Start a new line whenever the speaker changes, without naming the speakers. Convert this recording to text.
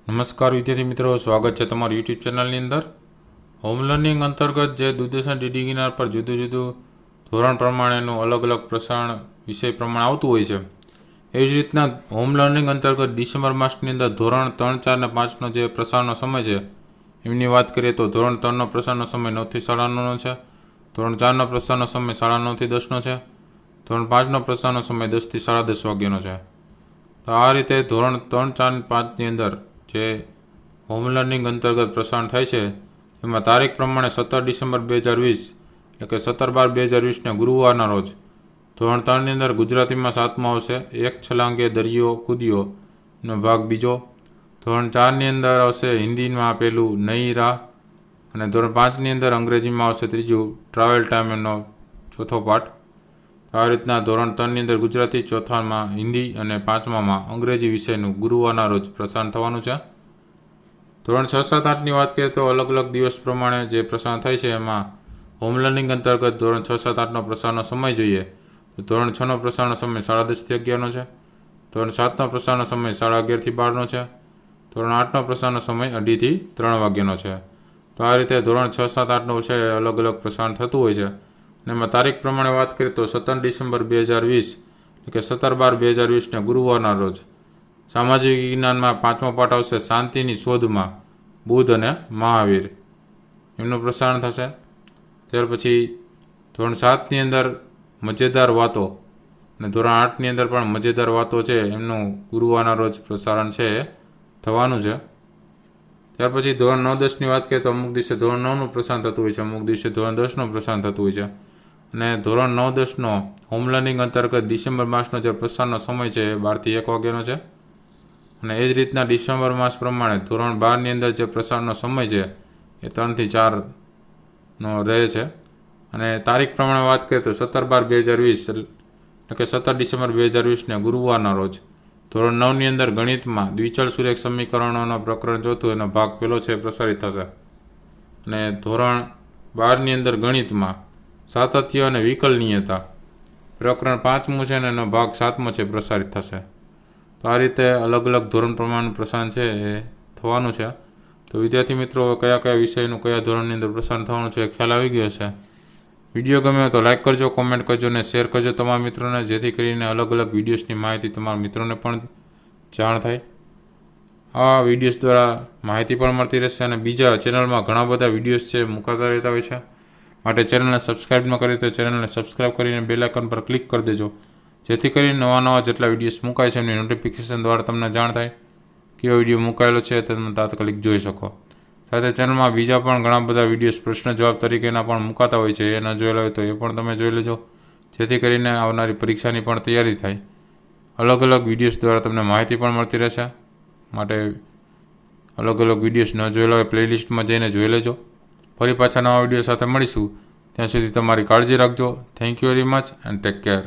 નમસ્કાર વિદ્યાર્થી મિત્રો, સ્વાગત છે તમારું યુટ્યુબ ચેનલની અંદર. હોમ લર્નિંગ અંતર્ગત જે દૂરદર્શન ડીડી ગિરનાર પર જુદું જુદું ધોરણ પ્રમાણેનું અલગ અલગ પ્રસારણ વિષય પ્રમાણે આવતું હોય છે. એવી જ રીતના હોમ લર્નિંગ અંતર્ગત ડિસેમ્બર માસની અંદર ધોરણ 3, 4 અને 5નો જે પ્રસારણનો સમય છે એમની વાત કરીએ તો ધોરણ 3નો પ્રસારણનો સમય 9 થી 9:30નો છે, ધોરણ 4નો પ્રસારણનો સમય 9:30 થી 10નો છે, ધોરણ 5નો પ્રસારણનો સમય 10 થી 10:30 વાગ્યાનો છે. તો આ રીતે ધોરણ 3, 4 અને 5ની અંદર જે હોમ લર્નિંગ અંતર્ગત પ્રસારણ થાય છે એમાં તારીખ પ્રમાણે 17 ડિસેમ્બર 2020 એટલે કે 17/12/2020ને ગુરુવારના રોજ ધોરણ 3ની અંદર ગુજરાતીમાં 7મો આવશે એક છલાંગે દરિયો કૂદ્યો નો ભાગ બીજો. ધોરણ 4ની અંદર આવશે હિન્દીમાં પેલું નઈ રાહ, અને ધોરણ 5ની અંદર અંગ્રેજીમાં આવશે ત્રીજું ટ્રાવેલ ટાઈમ એનો ચોથો પાઠ. આ રીતના ધોરણ 3ની અંદર ગુજરાતી, ચોથામાં હિન્દી અને 5મામાં અંગ્રેજી વિષયનું ગુરુવારના રોજ પ્રસારણ થવાનું છે. ધોરણ 6, 7, 8ની વાત કરીએ તો અલગ અલગ દિવસ પ્રમાણે જે પ્રસારણ થાય છે એમાં હોમ લર્નિંગ અંતર્ગત ધોરણ 6, 7, 8નો પ્રસારણનો સમય જોઈએ તો ધોરણ 6નો પ્રસારણનો સમય 10:30 થી 11નો છે, ધોરણ 7નો પ્રસારણનો સમય 11:30 થી 12નો છે, ધોરણ 8નો પ્રસારણનો સમય 2:30 થી 3 વાગ્યાનો છે. તો આ રીતે ધોરણ 6, 7, 8નો છે અલગ અલગ પ્રસારણ થતું હોય છે. અને એમાં તારીખ પ્રમાણે વાત કરીએ તો 17 ડિસેમ્બર 2020 એટલે કે 17/12/2020ને ગુરુવારના રોજ સામાજિક વિજ્ઞાનમાં 5મો પાઠ આવશે શાંતિની શોધમાં બુદ્ધ અને મહાવીર, એમનું પ્રસારણ થશે. ત્યાર પછી ધોરણ 7ની અંદર મજેદાર વાતો અને ધોરણ 8ની અંદર પણ મજેદાર વાતો છે એમનું ગુરુવારના રોજ પ્રસારણ છે એ થવાનું છે. ત્યાર પછી ધોરણ 9, 10ની વાત કરીએ તો અમુક દિવસે ધોરણ 9નું પ્રસારણ થતું હોય છે, અમુક દિવસે ધોરણ 10નું પ્રસારણ થતું હોય છે. અને ધોરણ 9, 10નો હોમ લર્નિંગ અંતર્ગત ડિસેમ્બર માસનો જે પ્રસારણનો સમય છે એ 12 થી 1 વાગ્યાનો છે. અને એ જ રીતના ડિસેમ્બર માસ પ્રમાણે ધોરણ 12ની અંદર જે પ્રસારણનો સમય છે એ 3 થી 4નો રહે છે. અને તારીખ પ્રમાણે વાત કરીએ તો 17/12/2020 એટલે કે 17 ડિસેમ્બર 2020ને ગુરુવારના રોજ ધોરણ 9ની અંદર ગણિતમાં દ્વિચલ સુરેખ સમીકરણોનો પ્રકરણ ચોથું એનો ભાગ પહેલો છે પ્રસારિત થશે. અને ધોરણ 12ની અંદર ગણિતમાં સાતત્ય અને વિકલનીયતા પ્રકરણ 5મું છે અને એનો ભાગ 7મો છે પ્રસારિત થશે. તો આ રીતે અલગ અલગ ધોરણ પ્રમાણનું પ્રસારણ છે એ થવાનું છે. તો વિદ્યાર્થી મિત્રો, કયા કયા વિષયનું કયા ધોરણની અંદર પ્રસારણ થવાનું છે એ ખ્યાલ આવી ગયો છે. વિડીયો ગમ્યો તો લાઇક કરજો, કોમેન્ટ કરજો અને શેર કરજો તમારા મિત્રોને, જેથી કરીને અલગ અલગ વિડીયોઝની માહિતી તમારા મિત્રોને પણ જાણ થાય. આ વિડીયોઝ દ્વારા માહિતી પણ મળતી રહેશે અને બીજા ચેનલમાં ઘણા બધા વિડીયોઝ છે મુકાતા રહેતા હોય છે. માટે ચેનલને સબસ્ક્રાઈબ ન કરી તો ચેનલને સબસ્ક્રાઈબ કરીને બેલ આઇકન પર ક્લિક કરી દેજો, જેથી કરીને નવા જેટલા વિડીયોઝ મુકાય છે એમની નોટિફિકેશન દ્વારા તમને જાણ થાય કેવો વિડીયો મુકાયેલો છે તે તમે તાત્કાલિક જોઈ શકો. સાથે ચેનલમાં બીજા પણ ઘણા બધા વિડીયોઝ પ્રશ્ન જવાબ તરીકેના પણ મુકાતા હોય છે, એ ન જોયેલા હોય તો એ પણ તમે જોઈ લેજો, જેથી કરીને આવનારી પરીક્ષાની પણ તૈયારી થાય. અલગ અલગ વિડીયોઝ દ્વારા તમને માહિતી પણ મળતી રહેશે. માટે અલગ અલગ વિડીયોઝ ન જોયેલા હોય પ્લેલિસ્ટમાં જઈને જોઈ લેજો. ફરી પાછા નવા વિડીયો સાથે મળીશું. ત્યાં સુધી તમારી કાળજી રાખજો. Thank you very much and take care.